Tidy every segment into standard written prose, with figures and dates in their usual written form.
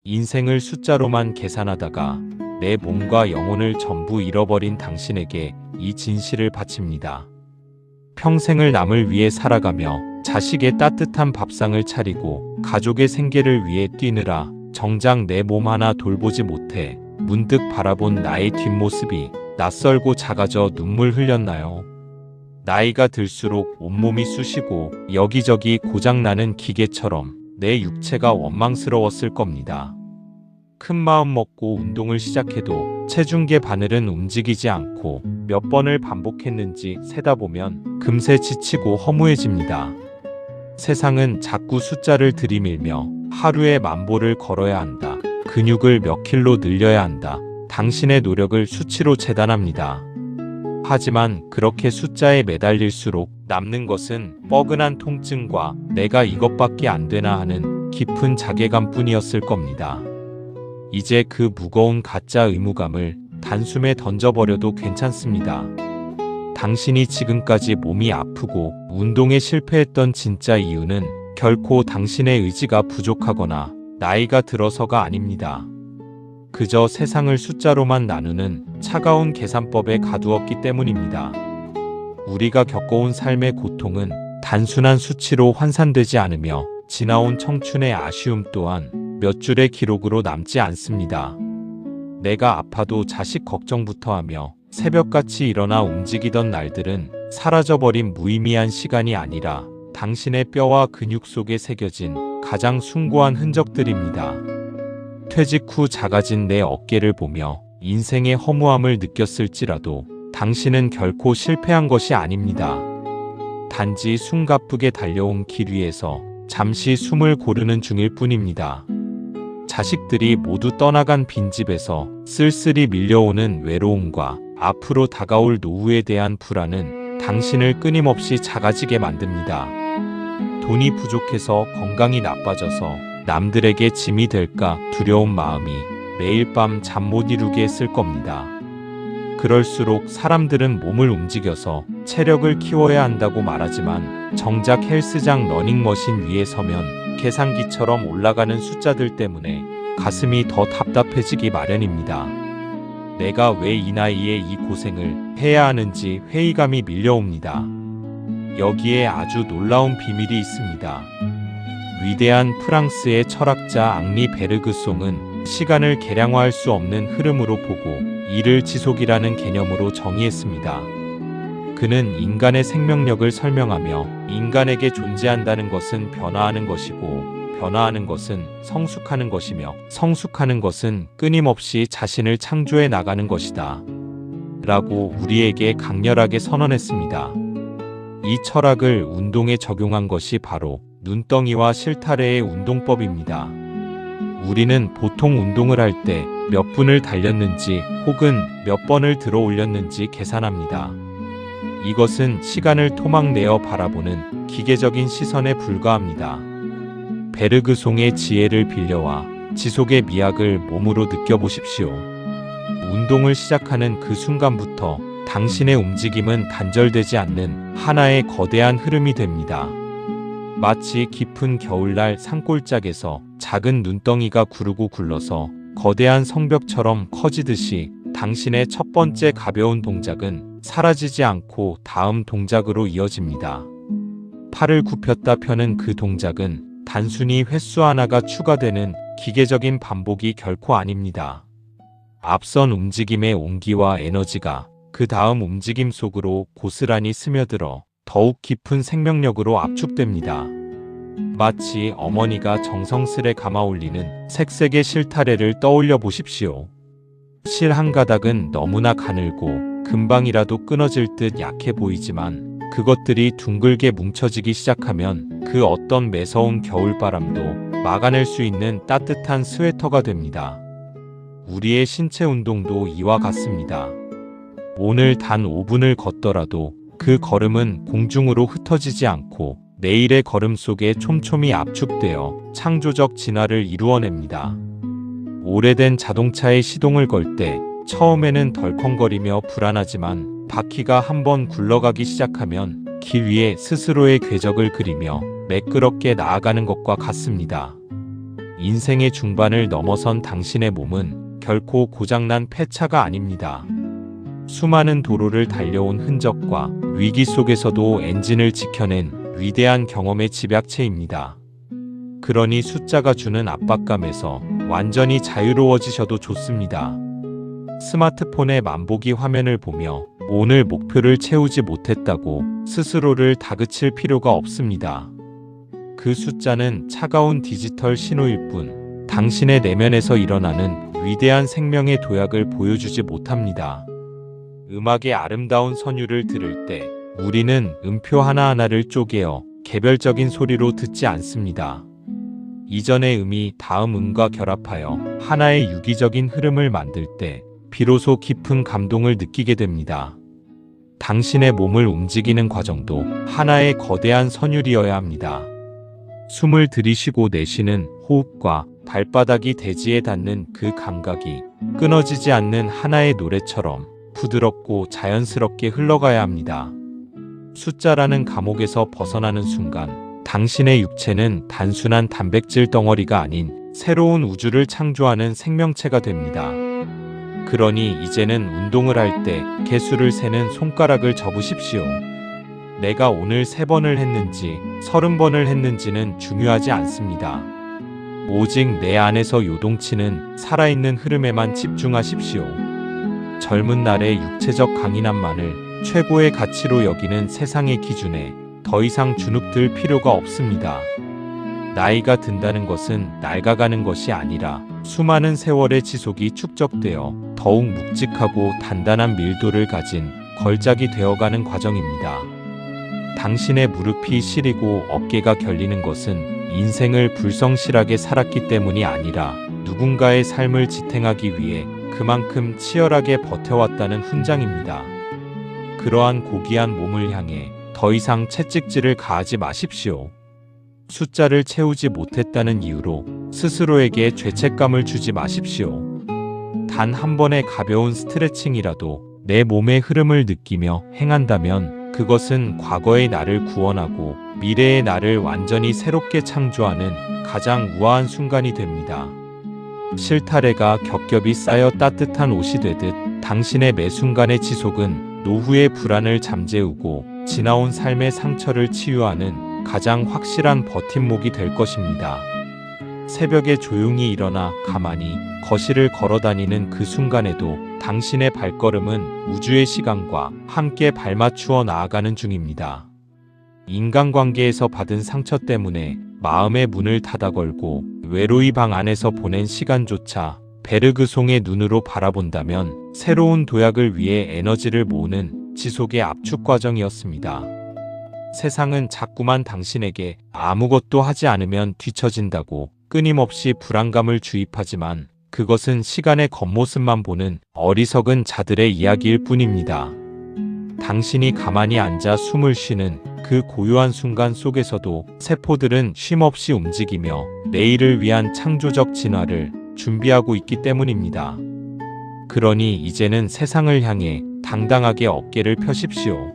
인생을 숫자로만 계산하다가 내 몸과 영혼을 전부 잃어버린 당신에게 이 진실을 바칩니다. 평생을 남을 위해 살아가며 자식의 따뜻한 밥상을 차리고 가족의 생계를 위해 뛰느라 정작 내 몸 하나 돌보지 못해 문득 바라본 나의 뒷모습이 낯설고 작아져 눈물 흘렸나요? 나이가 들수록 온몸이 쑤시고 여기저기 고장나는 기계처럼 내 육체가 원망스러웠을 겁니다. 큰 마음 먹고 운동을 시작해도 체중계 바늘은 움직이지 않고 몇 번을 반복했는지 세다 보면 금세 지치고 허무해집니다. 세상은 자꾸 숫자를 들이밀며 하루에 10,000보를 걸어야 한다. 근육을 몇 킬로 늘려야 한다. 당신의 노력을 수치로 재단합니다. 하지만 그렇게 숫자에 매달릴수록 남는 것은 뻐근한 통증과 내가 이것밖에 안 되나 하는 깊은 자괴감 뿐이었을 겁니다. 이제 그 무거운 가짜 의무감을 단숨에 던져버려도 괜찮습니다. 당신이 지금까지 몸이 아프고 운동에 실패했던 진짜 이유는 결코 당신의 의지가 부족하거나 나이가 들어서가 아닙니다. 그저 세상을 숫자로만 나누는 차가운 계산법에 가두었기 때문입니다. 우리가 겪어온 삶의 고통은 단순한 수치로 환산되지 않으며 지나온 청춘의 아쉬움 또한 몇 줄의 기록으로 남지 않습니다. 내가 아파도 자식 걱정부터 하며 새벽같이 일어나 움직이던 날들은 사라져버린 무의미한 시간이 아니라 당신의 뼈와 근육 속에 새겨진 가장 숭고한 흔적들입니다. 퇴직 후 작아진 내 어깨를 보며 인생의 허무함을 느꼈을지라도 당신은 결코 실패한 것이 아닙니다. 단지 숨가쁘게 달려온 길 위에서 잠시 숨을 고르는 중일 뿐입니다. 자식들이 모두 떠나간 빈집에서 쓸쓸히 밀려오는 외로움과 앞으로 다가올 노후에 대한 불안은 당신을 끊임없이 작아지게 만듭니다. 돈이 부족해서 건강이 나빠져서 남들에게 짐이 될까 두려운 마음이 매일 밤 잠 못 이루게 했을 겁니다. 그럴수록 사람들은 몸을 움직여서 체력을 키워야 한다고 말하지만 정작 헬스장 러닝머신 위에 서면 계산기처럼 올라가는 숫자들 때문에 가슴이 더 답답해지기 마련입니다. 내가 왜 이 나이에 이 고생을 해야 하는지 회의감이 밀려옵니다. 여기에 아주 놀라운 비밀이 있습니다. 위대한 프랑스의 철학자 앙리 베르그송은 시간을 계량화할 수 없는 흐름으로 보고 이를 지속이라는 개념으로 정의했습니다. 그는 인간의 생명력을 설명하며 인간에게 존재한다는 것은 변화하는 것이고 변화하는 것은 성숙하는 것이며 성숙하는 것은 끊임없이 자신을 창조해 나가는 것이다. 라고 우리에게 강렬하게 선언했습니다. 이 철학을 운동에 적용한 것이 바로 눈덩이와 실타래의 운동법입니다. 우리는 보통 운동을 할 때 몇 분을 달렸는지 혹은 몇 번을 들어 올렸는지 계산합니다. 이것은 시간을 토막내어 바라보는 기계적인 시선에 불과합니다. 베르그송의 지혜를 빌려와 지속의 미학을 몸으로 느껴보십시오. 운동을 시작하는 그 순간부터 당신의 움직임은 단절되지 않는 하나의 거대한 흐름이 됩니다. 마치 깊은 겨울날 산골짜기에서 작은 눈덩이가 구르고 굴러서 거대한 성벽처럼 커지듯이 당신의 첫 번째 가벼운 동작은 사라지지 않고 다음 동작으로 이어집니다. 팔을 굽혔다 펴는 그 동작은 단순히 횟수 하나가 추가되는 기계적인 반복이 결코 아닙니다. 앞선 움직임의 온기와 에너지가 그 다음 움직임 속으로 고스란히 스며들어 더욱 깊은 생명력으로 압축됩니다. 마치 어머니가 정성스레 감아 올리는 색색의 실타래를 떠올려 보십시오. 실 한 가닥은 너무나 가늘고 금방이라도 끊어질 듯 약해 보이지만 그것들이 둥글게 뭉쳐지기 시작하면 그 어떤 매서운 겨울바람도 막아낼 수 있는 따뜻한 스웨터가 됩니다. 우리의 신체 운동도 이와 같습니다. 오늘 단 5분을 걷더라도 그 걸음은 공중으로 흩어지지 않고 내일의 걸음 속에 촘촘히 압축되어 창조적 진화를 이루어냅니다. 오래된 자동차의 시동을 걸 때 처음에는 덜컹거리며 불안하지만 바퀴가 한번 굴러가기 시작하면 길 위에 스스로의 궤적을 그리며 매끄럽게 나아가는 것과 같습니다. 인생의 중반을 넘어선 당신의 몸은 결코 고장난 폐차가 아닙니다. 수많은 도로를 달려온 흔적과 위기 속에서도 엔진을 지켜낸 위대한 경험의 집약체입니다. 그러니 숫자가 주는 압박감에서 완전히 자유로워지셔도 좋습니다. 스마트폰의 만보기 화면을 보며 오늘 목표를 채우지 못했다고 스스로를 다그칠 필요가 없습니다. 그 숫자는 차가운 디지털 신호일 뿐 당신의 내면에서 일어나는 위대한 생명의 도약을 보여주지 못합니다. 음악의 아름다운 선율을 들을 때 우리는 음표 하나하나를 쪼개어 개별적인 소리로 듣지 않습니다. 이전의 음이 다음 음과 결합하여 하나의 유기적인 흐름을 만들 때 비로소 깊은 감동을 느끼게 됩니다. 당신의 몸을 움직이는 과정도 하나의 거대한 선율이어야 합니다. 숨을 들이쉬고 내쉬는 호흡과 발바닥이 대지에 닿는 그 감각이 끊어지지 않는 하나의 노래처럼 부드럽고 자연스럽게 흘러가야 합니다. 숫자라는 감옥에서 벗어나는 순간 당신의 육체는 단순한 단백질 덩어리가 아닌 새로운 우주를 창조하는 생명체가 됩니다. 그러니 이제는 운동을 할 때 개수를 세는 손가락을 접으십시오. 내가 오늘 3번을 했는지 30번을 했는지는 중요하지 않습니다. 오직 내 안에서 요동치는 살아있는 흐름에만 집중하십시오. 젊은 날의 육체적 강인함만을 최고의 가치로 여기는 세상의 기준에 더 이상 주눅들 필요가 없습니다. 나이가 든다는 것은 낡아가는 것이 아니라 수많은 세월의 지속이 축적되어 더욱 묵직하고 단단한 밀도를 가진 걸작이 되어가는 과정입니다. 당신의 무릎이 시리고 어깨가 결리는 것은 인생을 불성실하게 살았기 때문이 아니라 누군가의 삶을 지탱하기 위해 그만큼 치열하게 버텨왔다는 훈장입니다. 그러한 고귀한 몸을 향해 더 이상 채찍질을 가하지 마십시오. 숫자를 채우지 못했다는 이유로 스스로에게 죄책감을 주지 마십시오. 단 한 번의 가벼운 스트레칭이라도 내 몸의 흐름을 느끼며 행한다면 그것은 과거의 나를 구원하고 미래의 나를 완전히 새롭게 창조하는 가장 우아한 순간이 됩니다. 실타래가 겹겹이 쌓여 따뜻한 옷이 되듯 당신의 매 순간의 지속은 노후의 불안을 잠재우고 지나온 삶의 상처를 치유하는 가장 확실한 버팀목이 될 것입니다. 새벽에 조용히 일어나 가만히 거실을 걸어다니는 그 순간에도 당신의 발걸음은 우주의 시간과 함께 발맞추어 나아가는 중입니다. 인간관계에서 받은 상처 때문에 마음의 문을 닫아 걸고 외로이 방 안에서 보낸 시간조차 베르그송의 눈으로 바라본다면 새로운 도약을 위해 에너지를 모으는 지속의 압축 과정이었습니다. 세상은 자꾸만 당신에게 아무것도 하지 않으면 뒤처진다고 끊임없이 불안감을 주입하지만 그것은 시간의 겉모습만 보는 어리석은 자들의 이야기일 뿐입니다. 당신이 가만히 앉아 숨을 쉬는 그 고요한 순간 속에서도 세포들은 쉼없이 움직이며 내일을 위한 창조적 진화를 준비하고 있기 때문입니다. 그러니 이제는 세상을 향해 당당하게 어깨를 펴십시오.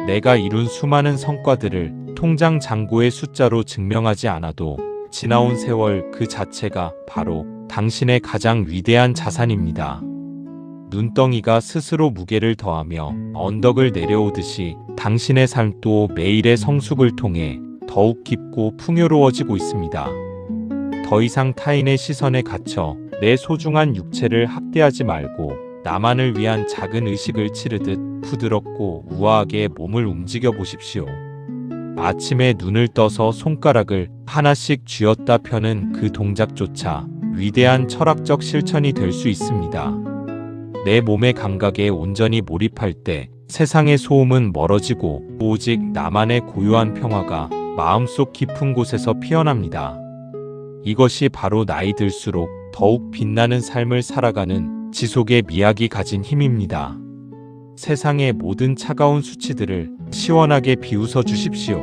내가 이룬 수많은 성과들을 통장 잔고의 숫자로 증명하지 않아도 지나온 세월 그 자체가 바로 당신의 가장 위대한 자산입니다. 눈덩이가 스스로 무게를 더하며 언덕을 내려오듯이 당신의 삶도 매일의 성숙을 통해 더욱 깊고 풍요로워지고 있습니다. 더 이상 타인의 시선에 갇혀 내 소중한 육체를 학대하지 말고 나만을 위한 작은 의식을 치르듯 부드럽고 우아하게 몸을 움직여 보십시오. 아침에 눈을 떠서 손가락을 하나씩 쥐었다 펴는 그 동작조차 위대한 철학적 실천이 될 수 있습니다. 내 몸의 감각에 온전히 몰입할 때 세상의 소음은 멀어지고 오직 나만의 고요한 평화가 마음속 깊은 곳에서 피어납니다. 이것이 바로 나이 들수록 더욱 빛나는 삶을 살아가는 지속의 미학이 가진 힘입니다. 세상의 모든 차가운 수치들을 시원하게 비웃어 주십시오.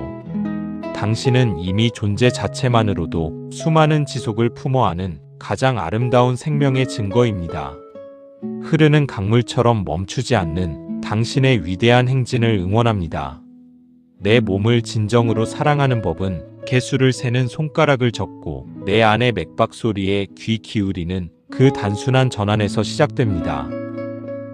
당신은 이미 존재 자체만으로도 수많은 지속을 품어 안은 가장 아름다운 생명의 증거입니다. 흐르는 강물처럼 멈추지 않는 당신의 위대한 행진을 응원합니다. 내 몸을 진정으로 사랑하는 법은 개수를 세는 손가락을 젓고 내 안의 맥박 소리에 귀 기울이는 그 단순한 전환에서 시작됩니다.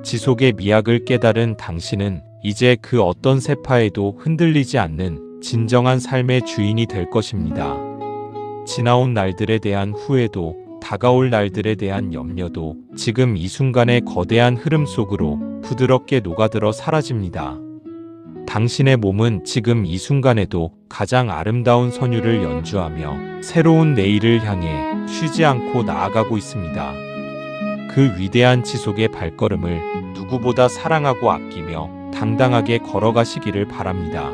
지속의 미학을 깨달은 당신은 이제 그 어떤 세파에도 흔들리지 않는 진정한 삶의 주인이 될 것입니다. 지나온 날들에 대한 후회도 다가올 날들에 대한 염려도 지금 이 순간의 거대한 흐름 속으로 부드럽게 녹아들어 사라집니다. 당신의 몸은 지금 이 순간에도 가장 아름다운 선율을 연주하며 새로운 내일을 향해 쉬지 않고 나아가고 있습니다. 그 위대한 지속의 발걸음을 누구보다 사랑하고 아끼며 당당하게 걸어가시기를 바랍니다.